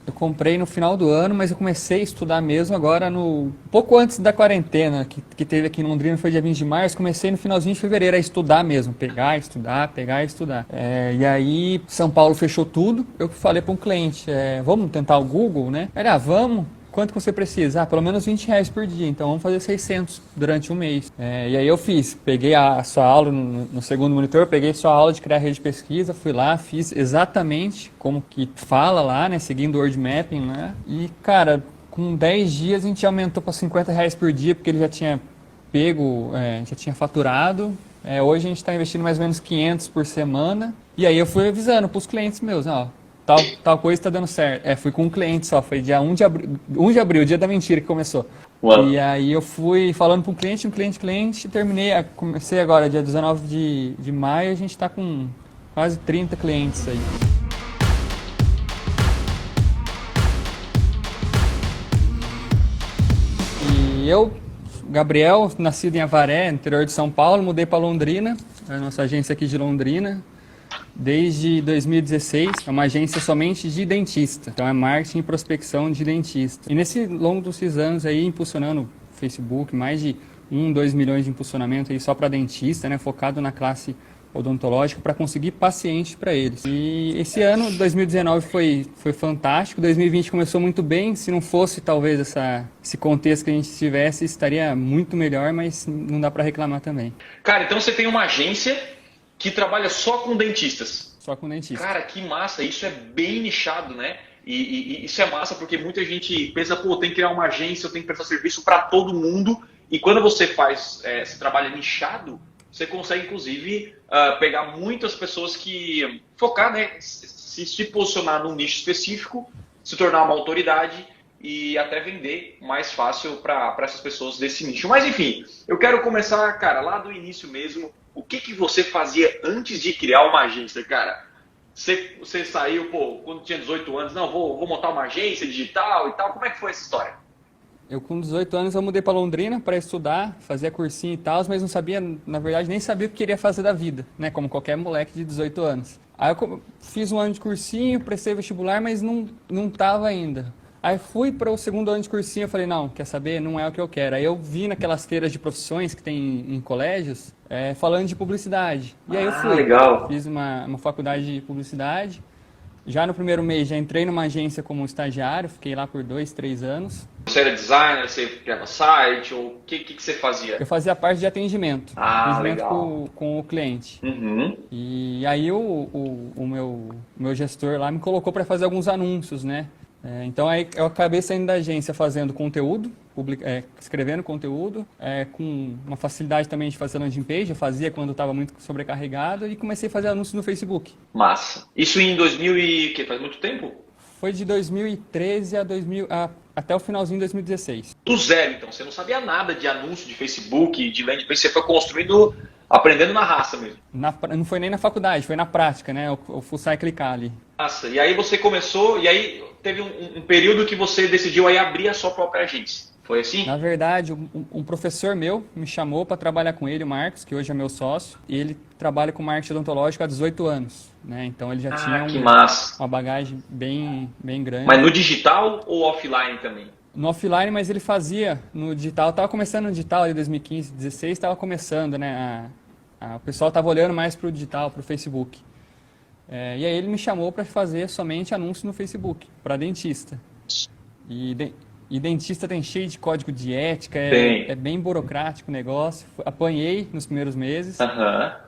Eu comprei no final do ano, mas eu comecei a estudar mesmo agora pouco antes da quarentena que teve aqui em Londrina, foi dia 20 de março, comecei no finalzinho de fevereiro a estudar mesmo, pegar e estudar. E aí São Paulo fechou tudo, eu falei para um cliente, vamos tentar o Google, né? Vamos. Quanto que você precisa? Pelo menos R$ 20 por dia, então vamos fazer 600 durante um mês. E aí eu peguei a sua aula no segundo monitor, peguei sua aula de criar rede de pesquisa, fui lá, fiz exatamente como que fala lá, né, seguindo o word mapping, né? E, cara, com 10 dias a gente aumentou para R$ 50 por dia, porque ele já tinha já tinha faturado. Hoje a gente está investindo mais ou menos 500 por semana. E aí eu fui avisando para os clientes meus, ó, tal coisa está dando certo. Fui com um cliente só, foi dia 1 de abril, dia da mentira que começou. Uau. E aí eu fui falando para um cliente, comecei agora, dia 19 de maio, a gente está com quase 30 clientes aí. E eu, Gabriel, nascido em Avaré, interior de São Paulo, mudei para Londrina, a nossa agência aqui de Londrina, desde 2016. É uma agência somente de dentista, então é marketing e prospecção de dentista. E nesse longo desses anos aí, impulsionando o Facebook, mais de 2 milhões de impulsionamento aí só para dentista, né, focado na classe odontológica para conseguir paciente para eles. E esse ano, 2019, foi fantástico. 2020 começou muito bem. Se não fosse talvez esse contexto que a gente tivesse, estaria muito melhor, mas não dá para reclamar também. Cara, então você tem uma agência que trabalha só com dentistas. Só com dentista. Cara, que massa. Isso é bem nichado, né? E isso é massa porque muita gente pensa, pô, tem que criar uma agência, eu tenho que prestar serviço para todo mundo. E quando você faz esse trabalho nichado, você consegue, inclusive, pegar muitas pessoas que focar, né, se posicionar num nicho específico, se tornar uma autoridade e até vender mais fácil para essas pessoas desse nicho. Mas, enfim, eu quero começar, cara, lá do início mesmo. O que você fazia antes de criar uma agência, cara? Você saiu, pô, quando tinha 18 anos, não, vou montar uma agência digital e tal. Como é que foi essa história? Eu com 18 anos eu mudei para Londrina para estudar, fazia cursinho e tal, mas não sabia, na verdade, nem sabia o que queria fazer da vida, né? Como qualquer moleque de 18 anos. Aí eu fiz um ano de cursinho, prestei vestibular, mas não tava ainda. Aí fui para o segundo ano de cursinho, eu falei, não, quer saber? Não é o que eu quero. Aí eu vi naquelas feiras de profissões que tem em colégios, falando de publicidade. E aí eu fui, legal. fiz uma faculdade de publicidade. Já no primeiro mês já entrei numa agência como estagiário, fiquei lá por 2, 3 anos. Você era designer, você criava site, ou o que você fazia? Eu fazia parte de atendimento, Legal. com o cliente. Uhum. E aí o meu gestor lá me colocou para fazer alguns anúncios, né? Então aí eu acabei saindo da agência fazendo conteúdo, escrevendo conteúdo, com uma facilidade também de fazer landing page, eu fazia quando estava muito sobrecarregado e comecei a fazer anúncios no Facebook. Massa. Isso em 2000 e que faz muito tempo? Foi de 2013 até o finalzinho de 2016. Do zero, então. Você não sabia nada de anúncio de Facebook, de landing page. Você foi construindo, aprendendo na raça mesmo. Não foi nem na faculdade, foi na prática, né? O fuçar e clicar ali. Massa. E aí você começou, e aí teve um período que você decidiu aí abrir a sua própria agência. Foi assim? Na verdade, um professor meu me chamou para trabalhar com ele, o Marcos, que hoje é meu sócio, e ele trabalha com marketing odontológico há 18 anos, né? Então ele já tinha uma bagagem bem grande. Mas no digital ou offline também? No offline, mas ele fazia no digital. Estava começando no digital ali em 2015, 2016, estava começando, né? O pessoal estava olhando mais para o digital, para o Facebook. E aí ele me chamou para fazer somente anúncio no Facebook, para dentista. E dentista tem cheio de código de ética, é bem burocrático o negócio. Apanhei nos primeiros meses,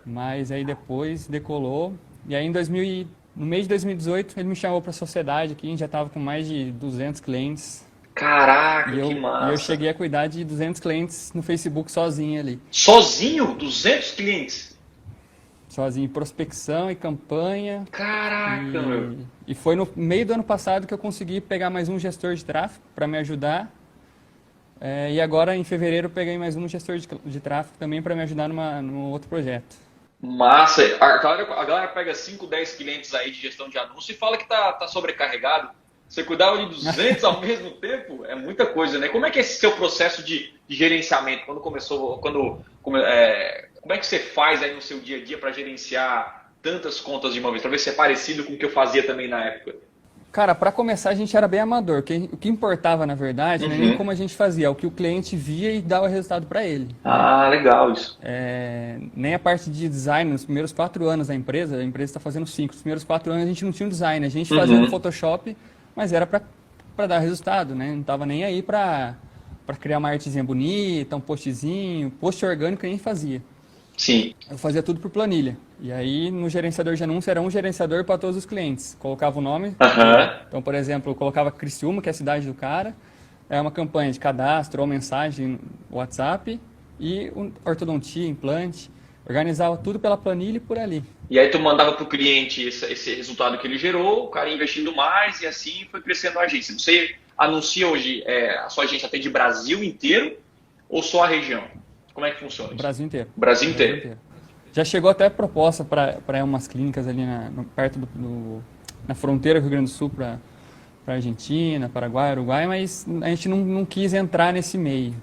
mas aí depois decolou. E aí no mês de 2018 ele me chamou para a sociedade aqui, a gente já estava com mais de 200 clientes. Caraca, que massa. E eu cheguei a cuidar de 200 clientes no Facebook sozinho ali. Sozinho? 200 clientes? Sozinho, prospecção e campanha. Caraca, meu. E foi no meio do ano passado que eu consegui pegar mais um gestor de tráfego para me ajudar. E agora, em fevereiro, eu peguei mais um gestor de tráfego também para me ajudar num outro projeto. Massa. A galera pega 5, 10 clientes aí de gestão de anúncio e fala que tá sobrecarregado. Você cuidava de 200 ao mesmo tempo? É muita coisa, né? Como é que é esse seu processo de gerenciamento? Como é que você faz aí no seu dia a dia para gerenciar tantas contas de uma vez? Para ver se é parecido com o que eu fazia também na época. Cara, para começar a gente era bem amador. O que importava, na verdade, não é nem como a gente fazia, é o que o cliente via e dava resultado para ele. Ah, legal isso. Nem a parte de design, nos primeiros 4 anos da empresa, a empresa está fazendo 5. Nos primeiros 4 anos a gente não tinha um design, a gente fazia no Photoshop, mas era para dar resultado, né? Não estava nem aí para criar uma artezinha bonita, um postzinho, post orgânico nem fazia. Sim. Eu fazia tudo por planilha. E aí, no gerenciador de anúncio, era um gerenciador para todos os clientes. Colocava o nome. Então, por exemplo, eu colocava Criciúma, que é a cidade do cara. É uma campanha de cadastro ou mensagem no WhatsApp. E ortodontia, implante. Organizava tudo pela planilha e por ali. E aí tu mandava para o cliente esse resultado que ele gerou, o cara investindo mais e assim foi crescendo a agência. Você anuncia hoje, a sua agência atende Brasil inteiro ou só a região? Como é que funciona isso? Brasil inteiro. Brasil inteiro. Já chegou até proposta para umas clínicas ali perto na fronteira do Rio Grande do Sul para Argentina, Paraguai, Uruguai, mas a gente não quis entrar nesse meio.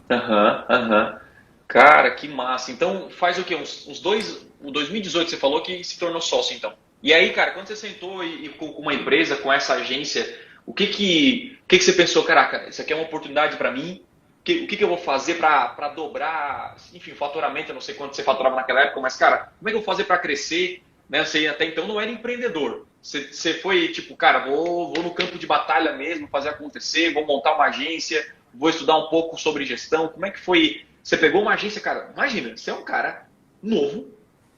Cara, que massa. Então faz o quê? O 2018 você falou que se tornou sócio, então. E aí, cara, quando você sentou e com uma empresa, com essa agência, o que você pensou? Caraca, isso aqui é uma oportunidade para mim. O que eu vou fazer para dobrar, enfim, faturamento? Eu não sei quanto você faturava naquela época, mas, cara, como é que eu vou fazer para crescer? Né? Você até então não era empreendedor. Você foi tipo, cara, vou no campo de batalha mesmo, fazer acontecer, vou montar uma agência, vou estudar um pouco sobre gestão. Como é que foi? Você pegou uma agência, cara, imagina, você é um cara novo,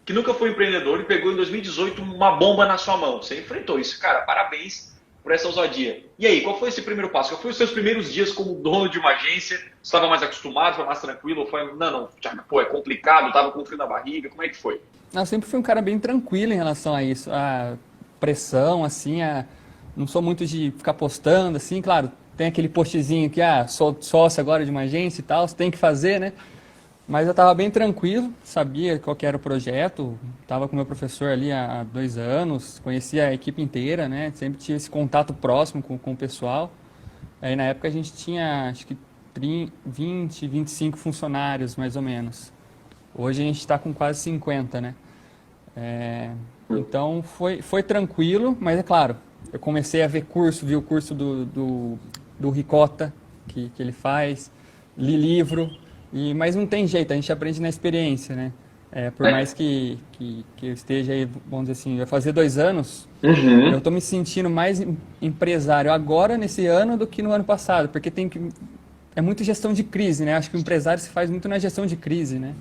que nunca foi empreendedor e pegou em 2018 uma bomba na sua mão. Você enfrentou isso, cara, parabéns por essa ousadia. E aí, qual foi esse primeiro passo? Qual foi os seus primeiros dias como dono de uma agência? Você estava mais acostumado, foi mais tranquilo? Ou foi, não, pô, é complicado, estava com frio na barriga, como é que foi? Eu sempre fui um cara bem tranquilo em relação a isso, a pressão, assim, não sou muito de ficar postando, assim, claro, tem aquele postzinho que, sou sócio agora de uma agência e tal, você tem que fazer, né? Mas eu estava bem tranquilo, sabia qual que era o projeto, estava com meu professor ali há 2 anos, conhecia a equipe inteira, né? Sempre tinha esse contato próximo com o pessoal. Aí na época a gente tinha, acho que 20, 25 funcionários, mais ou menos. Hoje a gente está com quase 50, né? Então foi tranquilo, mas é claro, eu comecei a ver vi o curso do Ricota que ele faz, li livro. Mas não tem jeito, a gente aprende na experiência, né? Por mais que eu esteja aí, vamos dizer assim, vai fazer 2 anos, eu estou me sentindo mais empresário agora, nesse ano, do que no ano passado, porque é muito gestão de crise, né? Acho que o empresário se faz muito na gestão de crise, né?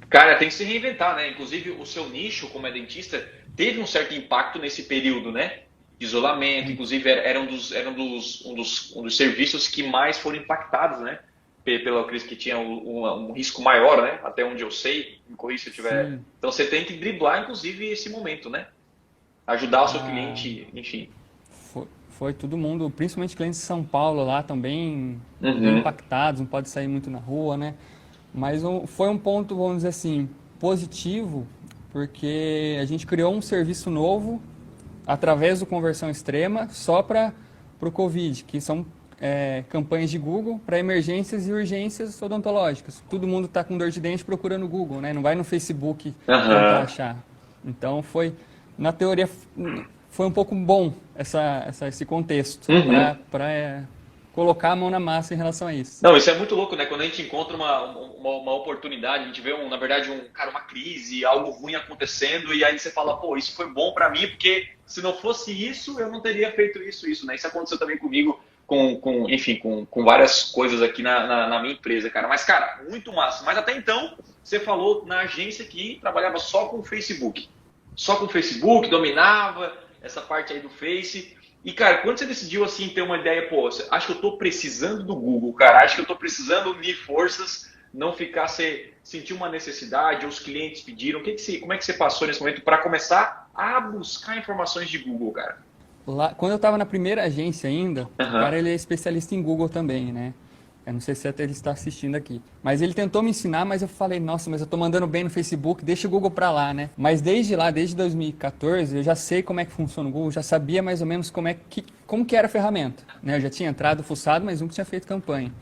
Cara, tem que se reinventar, né? Inclusive, o seu nicho, como é dentista, teve um certo impacto nesse período, né? De isolamento, inclusive era um dos serviços que mais foram impactados, né? Pela crise, que tinha um risco maior, né? Até onde eu sei, me corrija se eu tiver. Sim. Então você tem que driblar, inclusive, esse momento, né? Ajudar o seu cliente, enfim. Foi todo mundo, principalmente clientes de São Paulo lá também, bem impactados, não pode sair muito na rua, né? Mas foi um ponto, vamos dizer assim, positivo, porque a gente criou um serviço novo através do Conversão Extrema só para o Covid, que são campanhas de Google para emergências e urgências odontológicas. Todo mundo está com dor de dente procurando no Google, né? Não vai no Facebook tentar achar. Então na teoria, foi um pouco bom esse contexto para colocar a mão na massa em relação a isso. Não, isso é muito louco, né? Quando a gente encontra uma oportunidade, a gente vê, na verdade, uma crise, algo ruim acontecendo, e aí você fala, pô, isso foi bom para mim, porque se não fosse isso, eu não teria feito isso, né? Isso aconteceu também comigo, com várias coisas aqui na minha empresa, cara. Mas, cara, muito massa. Mas até então, você falou na agência que trabalhava só com o Facebook. Só com o Facebook, dominava essa parte aí do Face. E, cara, quando você decidiu, assim, ter uma ideia, pô, acho que eu tô precisando do Google, cara. Acho que eu tô precisando unir forças, não sentir uma necessidade, os clientes pediram. Como é que você passou nesse momento para começar a buscar informações de Google, cara? Lá, quando eu estava na primeira agência ainda, o cara ele é especialista em Google também, né? Eu não sei se até ele está assistindo aqui. Mas ele tentou me ensinar, mas eu falei, nossa, mas eu estou mandando bem no Facebook, deixa o Google para lá, né? Mas desde 2014, eu já sei como é que funciona o Google, já sabia mais ou menos como que era a ferramenta, né? Eu já tinha entrado, fuçado, mas nunca tinha feito campanha.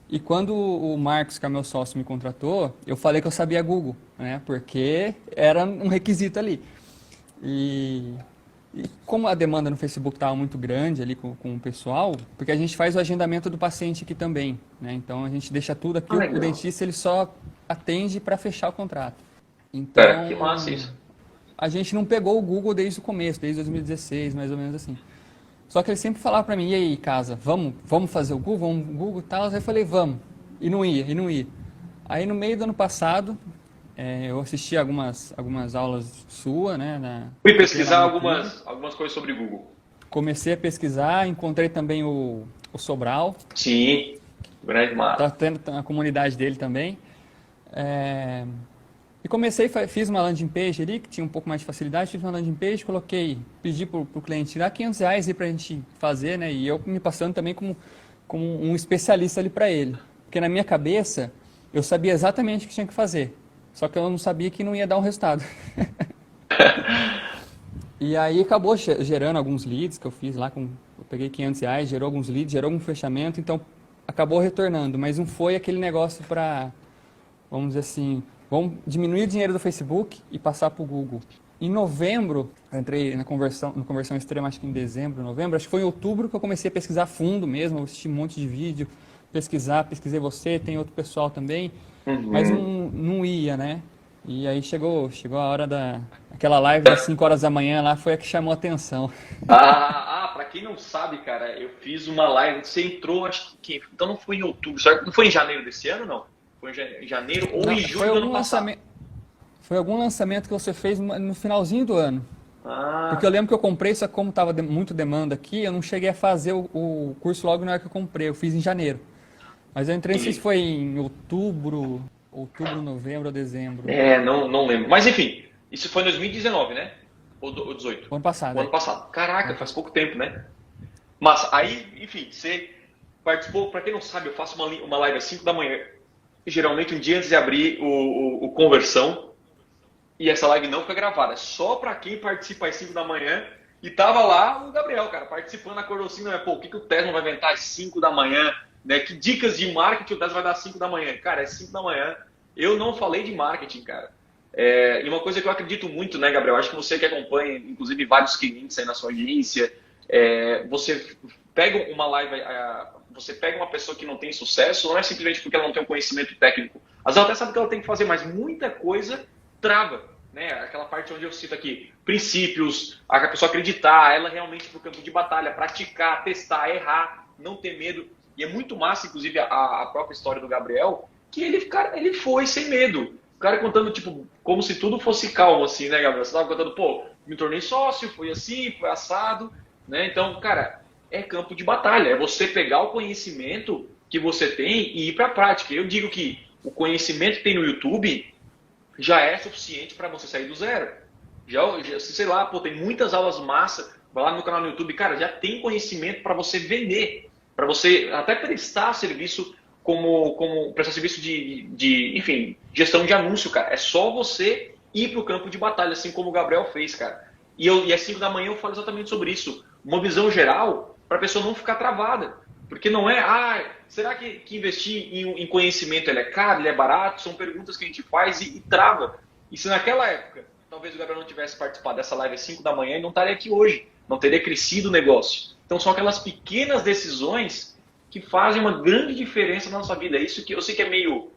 E quando o Marcos, que é meu sócio, me contratou, eu falei que eu sabia Google, né? Porque era um requisito ali. E como a demanda no Facebook estava muito grande ali com o pessoal, porque a gente faz o agendamento do paciente aqui também, né? Então a gente deixa tudo aqui, o Legal. dentista ele só atende para fechar o contrato. Que massa Então isso. a gente não pegou o Google desde o começo, desde 2016, mais ou menos assim. Só que ele sempre falava para mim, e aí, casa, vamos fazer o Google, vamos Google e tal. Aí eu falei, vamos. E não ia, e não ia. Aí no meio do ano passado, eu assisti algumas aulas sua, né? Fui Coloquei lá pesquisar no YouTube. algumas coisas sobre Google. Comecei a pesquisar, encontrei também o Sobral, Sim, grande tá massa. tendo a comunidade dele também. É, E comecei, fiz uma landing page ali, que tinha um pouco mais de facilidade, fiz uma landing page, pedi pro cliente tirar R$ 500 aí pra gente fazer, né? E eu me passando também como um especialista ali para ele. Porque na minha cabeça, eu sabia exatamente o que tinha que fazer. Só que eu não sabia que não ia dar um resultado. E aí acabou gerando alguns leads que eu fiz lá, eu peguei R$ 500, gerou alguns leads, gerou algum fechamento, então acabou retornando. Mas não foi aquele negócio para, vamos dizer assim, vamos diminuir o dinheiro do Facebook e passar para o Google. Em novembro, eu entrei na conversão extrema, acho que em dezembro, novembro, acho que foi em outubro que eu comecei a pesquisar a fundo mesmo, eu assisti um monte de vídeo, pesquisei você, tem outro pessoal também, mas Uhum. não ia, né? E aí chegou a hora aquela live das 5 horas da manhã lá, foi a que chamou a atenção. Pra quem não sabe, cara, eu fiz uma live, você entrou, acho que, então não foi em outubro, certo? Não foi em janeiro desse ano, não? Foi em janeiro ou Não, em foi julho do ano algum passado? lançamento, foi algum lançamento que você fez no finalzinho do ano. Porque eu Ah, lembro que eu comprei, só que como estava muito demanda aqui, eu não cheguei a fazer o curso logo na hora que eu comprei, eu fiz em janeiro. Mas eu entrei, não sei se entendi. foi em outubro, novembro ou dezembro, Não lembro. Mas enfim, isso foi em 2019, né? Ou 18? o ano passado, O ano é. passado. Caraca, Ano faz passado. pouco tempo, né? Mas aí, enfim, você participou, pra quem não sabe, eu faço uma live às 5 da manhã, geralmente um dia antes de abrir o Conversão, e essa live não fica gravada, é só pra quem participa às 5 da manhã, e tava lá o Gabriel, cara, participando, acordou assim, né? Pô, o que o Tesla vai inventar às 5 da manhã, né? Que dicas de marketing o Tesla vai dar às 5 da manhã? Cara, é 5 da manhã, eu não falei de marketing, cara. E uma coisa que eu acredito muito, né, Gabriel? Acho que você que acompanha, inclusive, vários clientes aí na sua agência, você pega uma live, você pega uma pessoa que não tem sucesso, não é simplesmente porque ela não tem um conhecimento técnico. Às vezes ela até sabe o que ela tem que fazer, mas muita coisa trava, né? Aquela parte onde eu cito aqui, princípios, a pessoa acreditar, ela realmente ir para o campo de batalha, praticar, testar, errar, não ter medo. E é muito massa, inclusive, a própria história do Gabriel, que cara, ele foi sem medo. O cara contando, tipo, como se tudo fosse calmo, assim, né, Gabriel? Você tava contando, pô, me tornei sócio, foi assim, foi assado, né? Então, cara, é campo de batalha. É você pegar o conhecimento que você tem e ir para a prática. Eu digo que o conhecimento que tem no YouTube já é suficiente para você sair do zero. Sei lá, pô, tem muitas aulas massa, vai lá no canal no YouTube, cara, já tem conhecimento para você vender, para você até prestar serviço como prestar serviço enfim, gestão de anúncio, cara. É só você ir para o campo de batalha, assim como o Gabriel fez, cara. E às 5 da manhã eu falo exatamente sobre isso. Uma visão geral para a pessoa não ficar travada. Porque não é, será que investir em conhecimento ele é caro, ele é barato? São perguntas que a gente faz e trava. E se naquela época, talvez o Gabriel não tivesse participado dessa live às 5 da manhã, ele não estaria aqui hoje. Não teria crescido o negócio. Então são aquelas pequenas decisões que fazem uma grande diferença na nossa vida. É isso que eu sei que é meio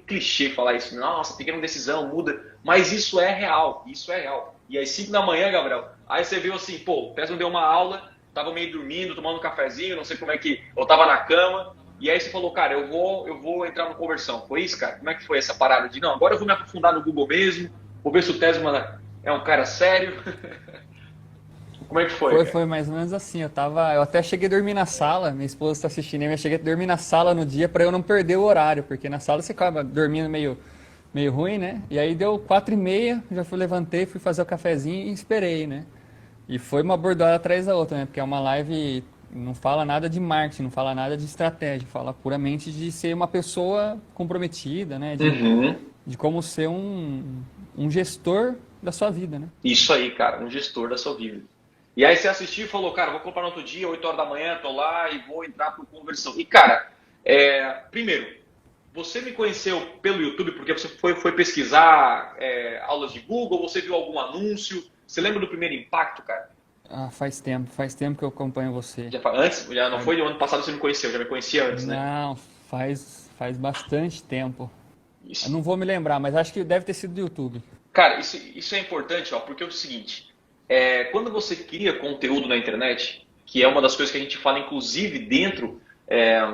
clichê falar isso. Nossa, pequena decisão, muda. Mas isso é real. Isso é real. E às 5 da manhã, Gabriel, aí você viu assim, pô, o Tesla deu uma aula, tava meio dormindo, tomando um cafezinho, não sei como é que. Eu tava na cama. E aí você falou, cara, eu vou entrar no conversão. Foi isso, cara? Como é que foi essa parada de, não, agora eu vou me aprofundar no Google mesmo, vou ver se o Tesla é um cara sério. Como é que foi, cara? Foi mais ou menos assim. Eu até cheguei a dormir na sala. Minha esposa está assistindo, eu cheguei a dormir na sala no dia para eu não perder o horário, porque na sala você acaba dormindo meio ruim, né? E aí deu 4h30, levantei, fui fazer o cafezinho e esperei, né? E foi uma bordoada atrás da outra, né? Porque é uma live, não fala nada de marketing, não fala nada de estratégia, fala puramente de ser uma pessoa comprometida, né? Uhum. De como ser um gestor da sua vida, né? Isso aí, cara, um gestor da sua vida. E aí você assistiu e falou, cara, vou comprar no outro dia, 8 horas da manhã, tô lá e vou entrar por conversão. E, cara, primeiro, você me conheceu pelo YouTube porque você foi pesquisar aulas de Google, você viu algum anúncio, Você lembra do primeiro impacto, cara? Ah, faz tempo que eu acompanho você. Antes, já não Faz- foi no ano passado você me conheceu, já me conhecia antes, né? Não, faz bastante tempo. Eu Isso. não vou me lembrar, mas acho que deve ter sido do YouTube. Cara, isso é importante, ó, porque é o seguinte, quando você cria conteúdo na internet, que é uma das coisas que a gente fala, inclusive, dentro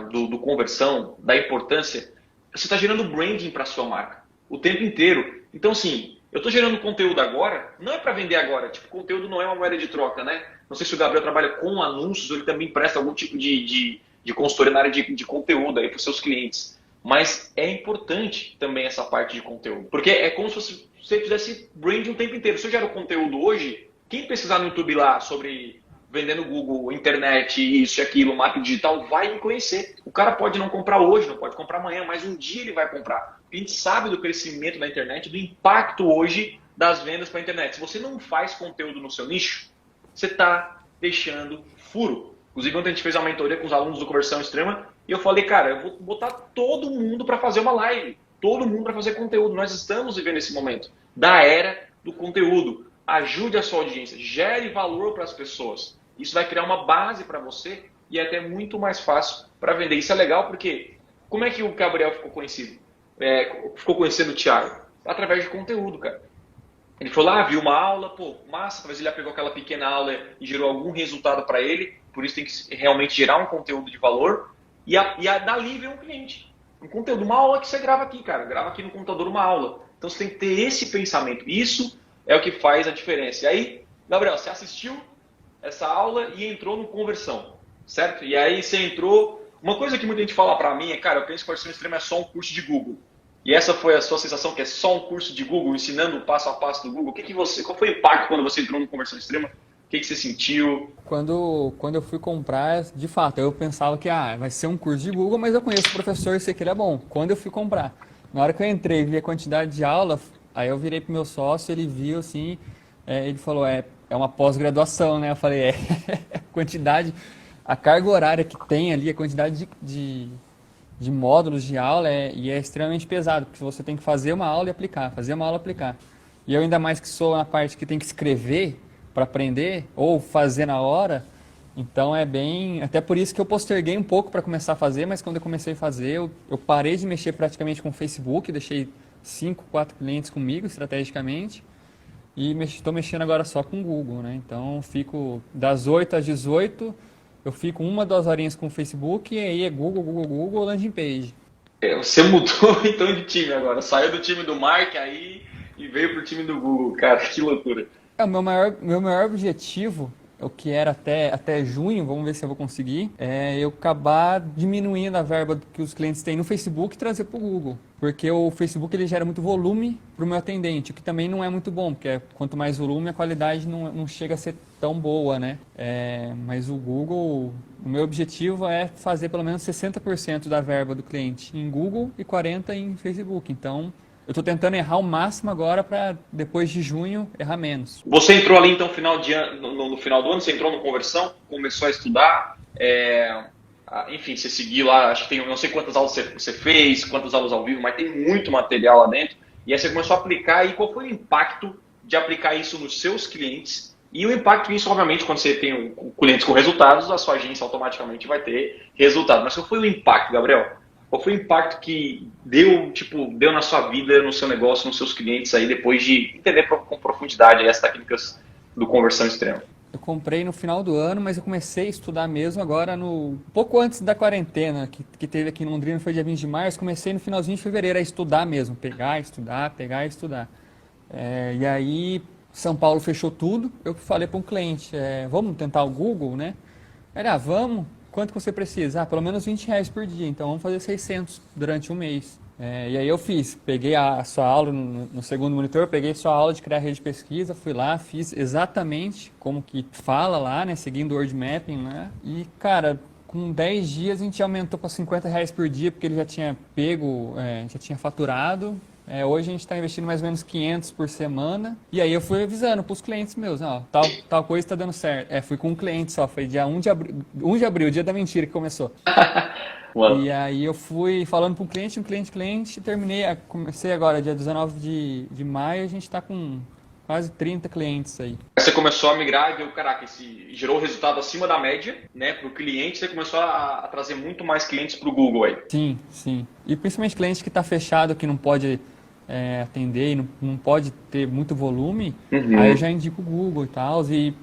do conversão, da importância, você está gerando branding para a sua marca o tempo inteiro. Então, assim, eu estou gerando conteúdo agora, não é para vender agora, tipo, conteúdo não é uma moeda de troca, né? Não sei se o Gabriel trabalha com anúncios ou ele também presta algum tipo de consultoria na área de conteúdo aí para os seus clientes. Mas é importante também essa parte de conteúdo. Porque é como se você fizesse branding o tempo inteiro. Se eu gero conteúdo hoje, quem pesquisar no YouTube lá sobre vendendo Google, internet, isso e aquilo, marketing digital, vai me conhecer. O cara pode não comprar hoje, não pode comprar amanhã, mas um dia ele vai comprar. A gente sabe do crescimento da internet, do impacto hoje das vendas para a internet. Se você não faz conteúdo no seu nicho, você está deixando furo. Inclusive, ontem a gente fez uma mentoria com os alunos do Conversão Extrema e eu falei, cara, eu vou botar todo mundo para fazer uma live, todo mundo para fazer conteúdo. Nós estamos vivendo esse momento da era do conteúdo. Ajude a sua audiência, gere valor para as pessoas. Isso vai criar uma base para você e é até muito mais fácil para vender. Isso é legal porque como é que o Gabriel ficou conhecido? Ficou conhecendo o Thiago? Através de conteúdo, cara. Ele foi lá, viu uma aula, pô, massa, talvez ele já pegou aquela pequena aula e gerou algum resultado para ele, por isso tem que realmente gerar um conteúdo de valor e dali vem um cliente. Um conteúdo, uma aula que você grava aqui, cara, grava aqui no computador uma aula. Então você tem que ter esse pensamento, isso é o que faz a diferença. E aí, Gabriel, você assistiu essa aula e entrou no Conversão, certo? E aí você entrou, uma coisa que muita gente fala para mim é, cara, eu penso que Conversão Extrema é só um curso de Google. E essa foi a sua sensação, que é só um curso de Google, ensinando o passo a passo do Google? Qual foi o impacto quando você entrou no Conversão Extrema? O que você sentiu? Quando eu fui comprar, de fato, eu pensava que vai ser um curso de Google, mas eu conheço o professor e sei que ele é bom. Quando eu fui comprar, na hora que eu entrei e vi a quantidade de aula, aí eu virei pro meu sócio, ele viu assim, ele falou, é uma pós-graduação, né? Eu falei, a quantidade, a carga horária que tem ali, a quantidade de módulos de aula e é extremamente pesado, porque você tem que fazer uma aula e aplicar, fazer uma aula e aplicar. E eu ainda mais que sou na parte que tem que escrever para aprender ou fazer na hora, então é bem... Até por isso que eu posterguei um pouco para começar a fazer, mas quando eu comecei a fazer, eu parei de mexer praticamente com o Facebook, deixei 5, 4 clientes comigo estrategicamente e estou mexendo agora só com o Google, né? Então fico das 8 às 18, eu fico 1, 2 horinhas com o Facebook e aí é Google, landing page. Você mudou então de time agora, saiu do time do Mark aí e veio pro time do Google, cara, que loucura. O meu maior objetivo, o que era até junho, vamos ver se eu vou conseguir, é eu acabar diminuindo a verba que os clientes têm no Facebook e trazer para o Google. Porque o Facebook ele gera muito volume para o meu atendente, o que também não é muito bom, porque quanto mais volume, a qualidade não chega a ser tão boa, né? Mas o Google, o meu objetivo é fazer pelo menos 60% da verba do cliente em Google e 40% em Facebook. Então, eu estou tentando errar o máximo agora para depois de junho errar menos. Você entrou ali então no final do ano, você entrou no Conversão, começou a estudar, enfim, você seguiu lá, acho que tem, não sei quantas aulas você fez, quantas aulas ao vivo, mas tem muito material lá dentro. E aí você começou a aplicar, e qual foi o impacto de aplicar isso nos seus clientes? E o impacto disso, obviamente, quando você tem clientes com resultados, a sua agência automaticamente vai ter resultado. Mas qual foi o impacto, Gabriel? Qual foi o impacto que deu na sua vida, no seu negócio, nos seus clientes aí, depois de entender com profundidade as técnicas do Conversão Extrema? Eu comprei no final do ano, mas eu comecei a estudar mesmo agora pouco antes da quarentena que teve aqui em Londrina, foi dia 20 de março, comecei no finalzinho de fevereiro a estudar mesmo, pegar, estudar. E aí São Paulo fechou tudo, eu falei para um cliente, vamos tentar o Google, né? Ele, vamos, quanto que você precisa? Pelo menos R$ 20 por dia, então vamos fazer 600 durante um mês. E aí eu peguei a sua aula no segundo monitor, peguei sua aula de criar rede de pesquisa, fui lá, fiz exatamente como que fala lá, né, seguindo o word mapping, né, e cara, com 10 dias a gente aumentou para R$ 50 por dia, porque ele já tinha já tinha faturado. Hoje a gente está investindo mais ou menos 500 por semana. E aí eu fui avisando para os clientes meus, tal coisa está dando certo. Fui com um cliente só, foi dia 1 de abril, dia da mentira que começou. Uau. E aí eu fui falando para um cliente, cliente, terminei, comecei agora dia 19 de maio, a gente está com quase 30 clientes aí. Você começou a migrar e, caraca, gerou resultado acima da média, né, para o cliente, você começou a trazer muito mais clientes para o Google aí. Sim, sim. E principalmente cliente que está fechado, que não pode atender e não pode ter muito volume, aí eu já indico o Google e tal, e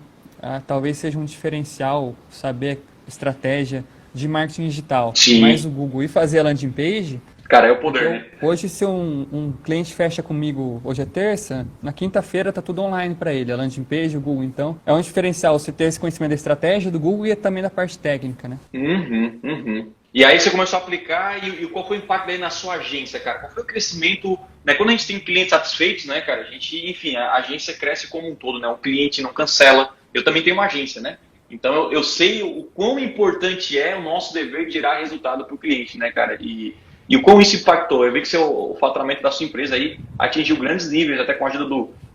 talvez seja um diferencial saber estratégia de marketing digital, Sim. mais o Google e fazer a landing page. Cara, é o poder, né? Hoje, se um cliente fecha comigo, hoje é terça, na quinta-feira tá tudo online para ele, a landing page, o Google. Então, é um diferencial você ter esse conhecimento da estratégia do Google e também da parte técnica, né? E aí você começou a aplicar e qual foi o impacto daí na sua agência, cara? Qual foi o crescimento, né? Quando a gente tem clientes satisfeitos, né, cara, a agência cresce como um todo, né? O cliente não cancela. Eu também tenho uma agência, né? Então, eu sei o quão importante é o nosso dever de gerar resultado para o cliente, né, cara? E o quão isso impactou? Eu vi que o faturamento da sua empresa aí atingiu grandes níveis, até com a ajuda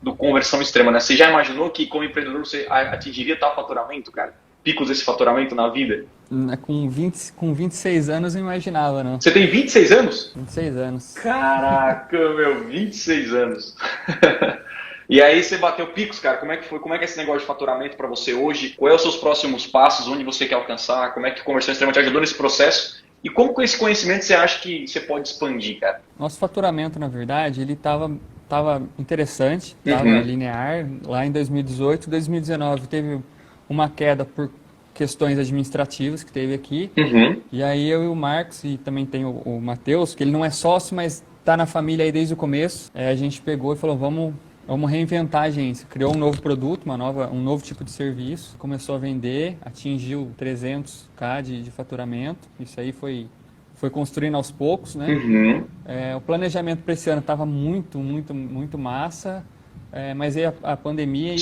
do conversão extrema, né? Você já imaginou que como empreendedor você atingiria tal faturamento, cara? Picos desse faturamento na vida? Com 26 anos eu imaginava, não. Você tem 26 anos? 26 anos. Caraca, meu, 26 anos. E aí você bateu picos, cara. Como é que foi? Como é que é esse negócio de faturamento para você hoje? Quais são os seus próximos passos? Onde você quer alcançar? Como é que a conversão extrema te ajudou nesse processo? E como com esse conhecimento você acha que você pode expandir, cara? Nosso faturamento, na verdade, ele estava interessante, estava linear. Lá em 2018, 2019 teve uma queda por questões administrativas que teve aqui. E aí eu e o Marcos, e também tem o Matheus, que ele não é sócio, mas está na família aí desde o começo. A gente pegou e falou, vamos reinventar a agência. Criou um novo produto, um novo tipo de serviço. Começou a vender, atingiu 300k de faturamento. Isso aí foi construindo aos poucos, né? O planejamento para esse ano estava muito, muito, muito massa. Mas aí a pandemia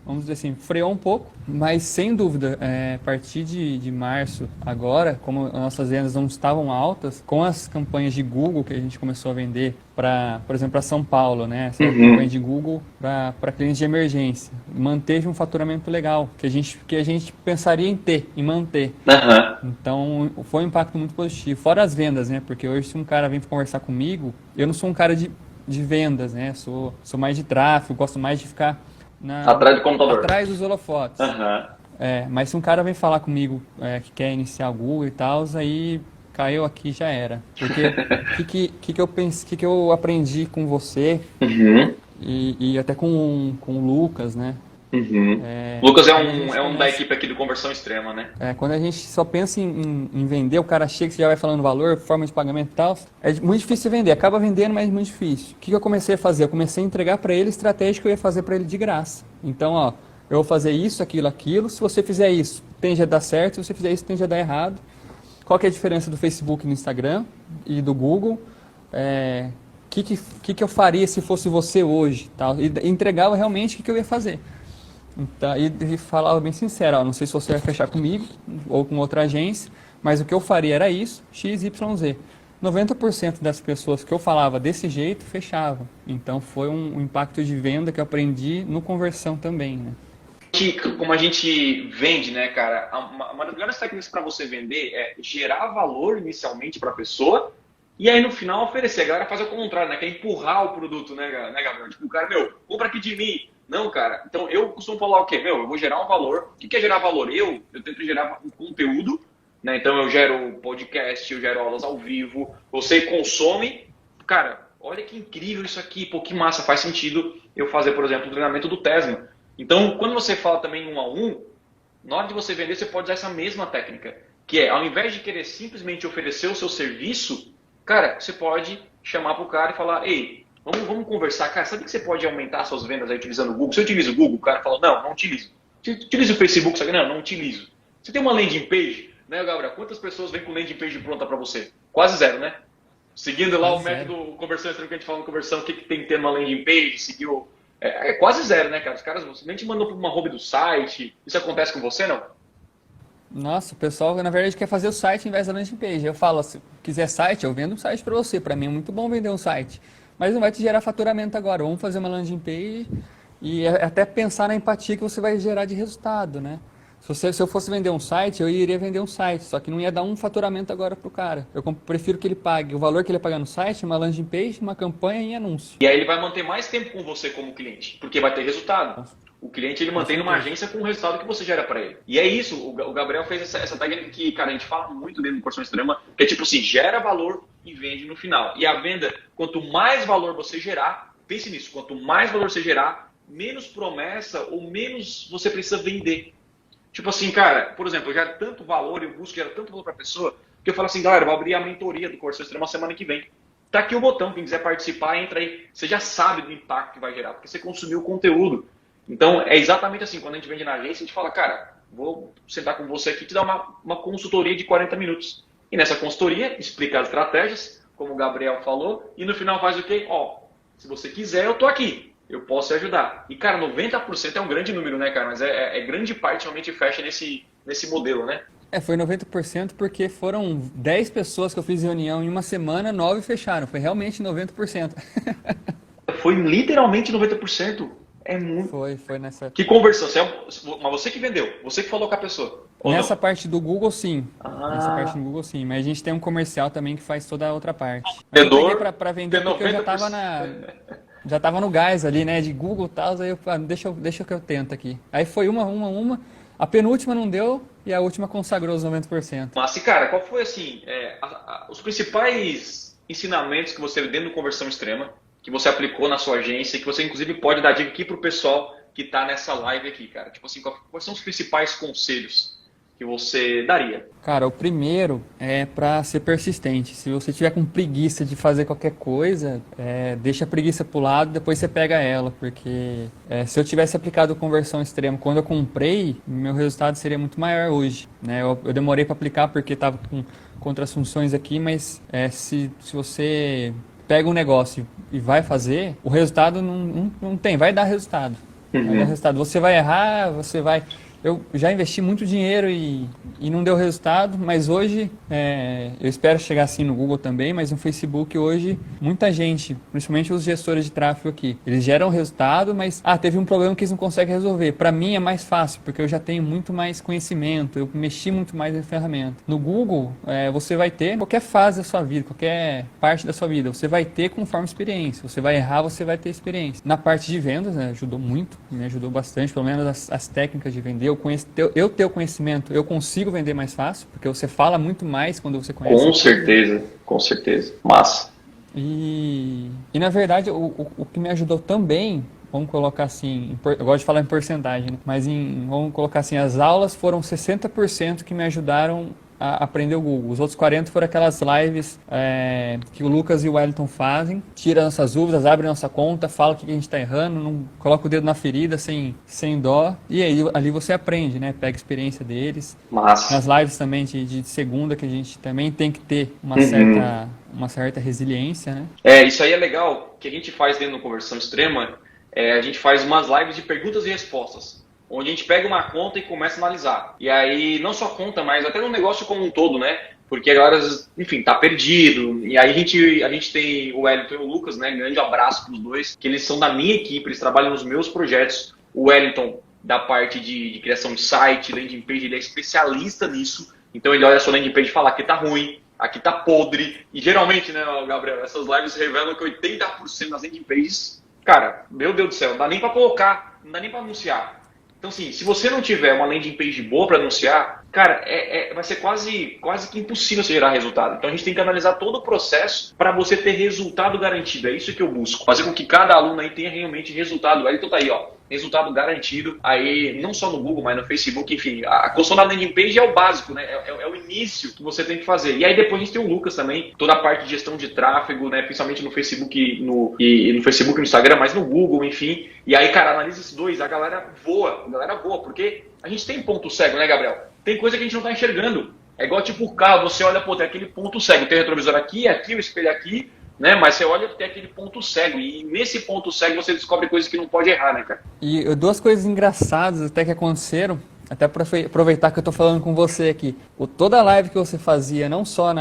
vamos dizer assim, freou um pouco, mas sem dúvida, a partir de março agora, como as nossas vendas não estavam altas, com as campanhas de Google que a gente começou a vender por exemplo, para São Paulo, né? Essa campanha de Google para clientes de emergência, manteve um faturamento legal, que a gente pensaria em manter. Então, foi um impacto muito positivo. Fora as vendas, né? Porque hoje se um cara vem conversar comigo, eu não sou um cara de vendas, né? Sou mais de tráfego, gosto mais de ficar atrás do computador. Atrás dos holofotes. Mas se um cara vem falar comigo que quer iniciar o Google e tal, aí caiu aqui já era. Porque que eu aprendi com você e até com o Lucas, né? Lucas é um da equipe aqui do Conversão Extrema, né? Quando a gente só pensa em vender, o cara chega e já vai falando valor, forma de pagamento e tal, é muito difícil vender. Acaba vendendo, mas é muito difícil. O que eu comecei a fazer? Eu comecei a entregar para ele estratégia que eu ia fazer para ele de graça. Então, eu vou fazer isso, aquilo. Se você fizer isso, tende a dar certo. Se você fizer isso, tende a dar errado. Qual que é a diferença do Facebook no Instagram e do Google? Que eu faria se fosse você hoje? Tal? E entregava realmente o que eu ia fazer. Então, e falava bem sincero, não sei se você vai fechar comigo ou com outra agência, mas o que eu faria era isso, XYZ. 90% das pessoas que eu falava desse jeito fechavam. Então foi um impacto de venda que eu aprendi no conversão também, né? Como a gente vende, né, cara, uma das melhores técnicas para você vender é gerar valor inicialmente para a pessoa e aí no final oferecer. A galera faz o contrário, né, que é empurrar o produto, né, Gabriel? Tipo, o cara, compra aqui de mim. Não, cara. Então, eu costumo falar o quê? Eu vou gerar um valor. O que é gerar valor? Eu tento gerar um conteúdo, né? Então, eu gero podcast, eu gero aulas ao vivo. Você consome. Cara, olha que incrível isso aqui. Pô, que massa. Faz sentido eu fazer, por exemplo, o treinamento do Tesla. Então, quando você fala também 1 a 1, na hora de você vender, você pode usar essa mesma técnica. Que é, ao invés de querer simplesmente oferecer o seu serviço, cara, você pode chamar pro cara e falar, ei, vamos conversar, cara, sabe que você pode aumentar suas vendas aí utilizando o Google? Você utiliza o Google? O cara fala, não utilizo. Você utiliza o Facebook? Sabe? Não utilizo. Você tem uma landing page, né, Gabriel? Quantas pessoas vêm com landing page pronta para você? Quase zero, né? Seguindo lá o método conversão extrema que a gente fala no conversão, o que tem que ter numa landing page, seguiu... É quase zero, né, cara? Os caras nem te mandam para uma home do site. Isso acontece com você, não? Nossa, o pessoal, na verdade, quer fazer o site em vez da landing page. Eu falo, se quiser site, eu vendo um site para você. Para mim é muito bom vender um site. Mas não vai te gerar faturamento agora. Vamos fazer uma landing page e até pensar na empatia que você vai gerar de resultado, né? Se eu fosse vender um site, eu iria vender um site, só que não ia dar um faturamento agora pro cara. Eu prefiro que ele pague o valor que ele pagar no site, uma landing page, uma campanha e anúncio. E aí ele vai manter mais tempo com você como cliente, porque vai ter resultado. O cliente ele mantém numa agência com o resultado que você gera para ele. E é isso, o Gabriel fez essa técnica que, cara, a gente fala muito dentro do Conversão Extrema, que é tipo assim, gera valor e vende no final. E a venda, quanto mais valor você gerar, pense nisso, quanto mais valor você gerar, menos promessa ou menos você precisa vender. Tipo assim, cara, por exemplo, eu gero tanto valor, eu busco gerar tanto valor para a pessoa, que eu falo assim, galera, eu vou abrir a mentoria do Conversão Extrema semana que vem. Tá aqui o botão, quem quiser participar, entra aí. Você já sabe do impacto que vai gerar, porque você consumiu o conteúdo. Então, é exatamente assim, quando a gente vende na agência, a gente fala, cara, vou sentar com você aqui e te dar uma consultoria de 40 minutos. E nessa consultoria, explica as estratégias, como o Gabriel falou, e no final faz o quê? Ó, se você quiser, eu tô aqui. Eu posso te ajudar. E, cara, 90% é um grande número, né, cara? Mas é grande parte realmente fecha nesse modelo, né? Foi 90% porque foram 10 pessoas que eu fiz reunião em uma semana, 9 fecharam. Foi realmente 90%. Foi literalmente 90%. É muito. Foi nessa. Que conversão? Mas você que vendeu, você que falou com a pessoa. Nessa parte do Google, sim. Nessa parte do Google, sim. Mas a gente tem um comercial também que faz toda a outra parte. Eu peguei pra vender porque eu já tava no gás ali, né? De Google e tal, aí eu falei, deixa que eu tento aqui. Aí foi uma. A penúltima não deu e a última consagrou os 90%. Mas, cara, qual foi, assim, os principais ensinamentos que você viu dentro do Conversão Extrema, que você aplicou na sua agência, que você, inclusive, pode dar dica aqui pro pessoal que tá nessa live aqui, cara? Tipo assim, quais são os principais conselhos que você daria? Cara, o primeiro é para ser persistente. Se você tiver com preguiça de fazer qualquer coisa, deixa a preguiça pro lado e depois você pega ela, porque se eu tivesse aplicado conversão extrema quando eu comprei, meu resultado seria muito maior hoje, né? Eu demorei para aplicar porque estava com outras funções aqui, mas se você pega um negócio e vai fazer, o resultado não tem, vai dar resultado. Vai dar resultado. Você vai errar, você vai... Eu já investi muito dinheiro e não deu resultado, mas hoje, eu espero chegar assim no Google também, mas no Facebook hoje, muita gente, principalmente os gestores de tráfego aqui, eles geram resultado, mas teve um problema que eles não conseguem resolver. Para mim é mais fácil, porque eu já tenho muito mais conhecimento, eu mexi muito mais na ferramenta. No Google, você vai ter qualquer fase da sua vida, qualquer parte da sua vida, você vai ter conforme experiência. Você vai errar, você vai ter experiência. Na parte de vendas, ajudou muito, me ajudou bastante, pelo menos as técnicas de vender. Eu ter o conhecimento, eu consigo vender mais fácil, porque você fala muito mais quando você conhece. Com certeza. Massa. E na verdade, o que me ajudou também, vamos colocar assim, eu gosto de falar em porcentagem, né? Mas vamos colocar assim, as aulas foram 60% que me ajudaram a aprender o Google. Os outros 40% foram aquelas lives que o Lucas e o Wellington fazem, tira nossas dúvidas, abre nossa conta, fala o que a gente está errando, não coloca o dedo na ferida sem dó, e aí ali você aprende, né? Pega a experiência deles. Massa. Nas lives também de segunda, que a gente também tem que ter uma certa resiliência, né? Isso aí é legal, que a gente faz dentro do Conversão Extrema, a gente faz umas lives de perguntas e respostas, onde a gente pega uma conta e começa a analisar. E aí, não só conta, mas até no negócio como um todo, né? Porque a galera, enfim, tá perdido. E aí a gente tem o Wellington e o Lucas, né? Grande abraço pros dois, que eles são da minha equipe, eles trabalham nos meus projetos. O Wellington, da parte de criação de site, landing page, ele é especialista nisso. Então ele olha a sua landing page e fala, aqui tá ruim, aqui tá podre. E geralmente, né, Gabriel, essas lives revelam que 80% das landing pages, cara, meu Deus do céu, não dá nem pra colocar, não dá nem pra anunciar. Então, assim, se você não tiver uma landing page boa para anunciar, cara, vai ser quase que impossível você gerar resultado. Então, a gente tem que analisar todo o processo para você ter resultado garantido. É isso que eu busco. Fazer com que cada aluno aí tenha realmente resultado. Aí, então tá aí, ó. Resultado garantido. Aí, não só no Google, mas no Facebook, enfim. A construção da landing page é o básico, né? É o início que você tem que fazer. E aí, depois a gente tem o Lucas também. Toda a parte de gestão de tráfego, né? Principalmente no Facebook no Facebook e no Instagram, mas no Google, enfim. E aí, cara, analisa esses dois. A galera voa, porque a gente tem ponto cego, né, Gabriel? Tem coisa que a gente não tá enxergando. É igual tipo o carro, você olha, pô, tem aquele ponto cego. Tem o retrovisor aqui, o espelho aqui, né? Mas você olha, tem aquele ponto cego. E nesse ponto cego você descobre coisas que não pode errar, né, cara? E duas coisas engraçadas até que aconteceram, até para aproveitar que eu tô falando com você aqui. Toda a live que você fazia, não só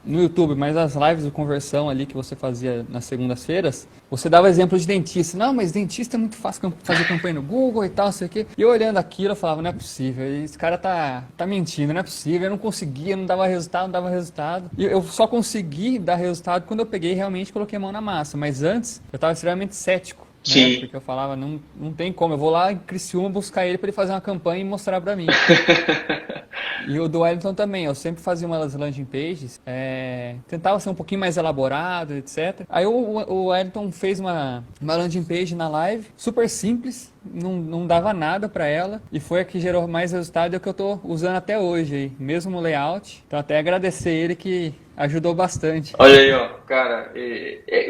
no YouTube, mas as lives de conversão ali que você fazia nas segundas-feiras, você dava exemplo de dentista. Não, mas dentista é muito fácil fazer campanha no Google e tal, sei o quê. E eu olhando aquilo, eu falava, não é possível, esse cara tá mentindo, não é possível, eu não conseguia, não dava resultado. E eu só consegui dar resultado quando eu peguei e realmente coloquei a mão na massa, mas antes eu estava extremamente cético. Né? Sim. Porque eu falava, não tem como, eu vou lá em Criciúma buscar ele para ele fazer uma campanha e mostrar para mim. E o do Wellington também, eu sempre fazia umas landing pages, tentava ser um pouquinho mais elaborado, etc. Aí o Wellington fez uma landing page na live, super simples, não dava nada para ela, e foi a que gerou mais resultado e é o que eu tô usando até hoje, aí, mesmo no layout. Então até agradecer ele que ajudou bastante. Olha aí, ó, cara,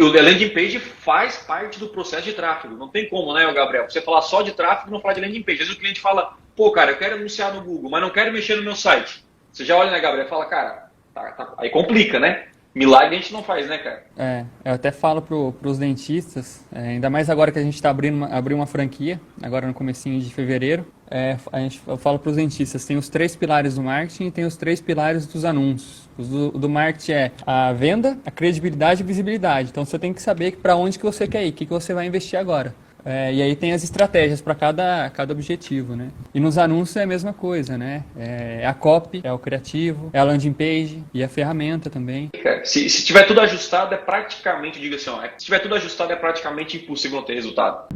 o landing page faz parte do processo de tráfego. Não tem como, né, Gabriel? Você falar só de tráfego e não falar de landing page. Às vezes o cliente fala, pô, cara, eu quero anunciar no Google, mas não quero mexer no meu site. Você já olha, né, Gabriel, e fala, cara, aí complica, né? Milagre a gente não faz, né, cara? Eu até falo pros dentistas, ainda mais agora que a gente está abrindo uma franquia, agora no comecinho de fevereiro, eu falo pros dentistas, tem os 3 pilares do marketing e tem os 3 pilares dos anúncios. O do marketing é a venda, a credibilidade e a visibilidade. Então você tem que saber para onde que você quer ir, o que você vai investir agora. E aí tem as estratégias para cada objetivo, né? E nos anúncios é a mesma coisa, né? É a copy, é o criativo, é a landing page e a ferramenta também. Se tiver tudo ajustado, é praticamente, diga assim, ó, se tiver tudo ajustado, é praticamente impossível não ter resultado.